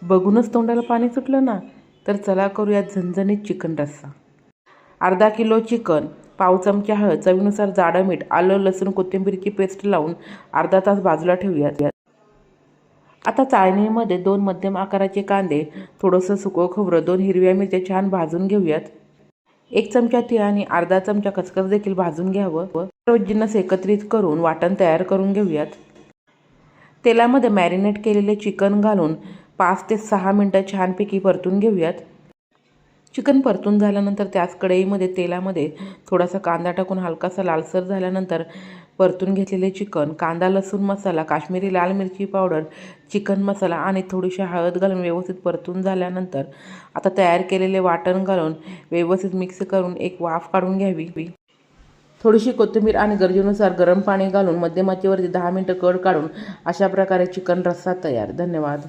बघूनच तोंडाला पाणी सुटलं ना. तर चला करूया झणझणीत चिकन रस्सा. अर्धा किलो चिकन, पाव चमचा हळद, चवीनुसार जाडं मीठ, आलं लसूण कोथिंबीरची पेस्ट लावून अर्धा तास बाजूला ठेवूयात. आता चाळणीमध्ये 2 मध्यम आकाराचे कांदे, थोडंसं सुकं खोबरं, 2 हिरव्या मिरच्या छान भाजून घेऊयात. 1 चमचा तीळ आणि अर्धा चमचा खसखस देखील भाजून घ्यावं. सर्व जिन्नस एकत्रित करून वाटण तयार करून घेऊयात. तेलामध्ये मॅरिनेट केलेले चिकन घालून 5 ते 6 मिनटं छानपैकी परतून घेऊयात. चिकन परतून झाल्यानंतर त्याच कढईमध्ये तेलामध्ये थोडासा कांदा टाकून हलकासा लालसर झाल्यानंतर परतून घेतलेले चिकन, कांदा लसूण मसाला, काश्मीरी लाल मिरची पावडर, चिकन मसाला आणि थोडीशी हळद घालून व्यवस्थित परतून झाल्यानंतर आता तयार केलेले वाटण घालून व्यवस्थित मिक्स करून एक वाफ काढून घ्यावी. थोडीशी कोथिंबीर आणि गरजेनुसार गरम पाणी घालून मध्यम आचेवरती 10 मिनिटं कढ काढून अशा प्रकारे चिकन रस्सा तयार. धन्यवाद.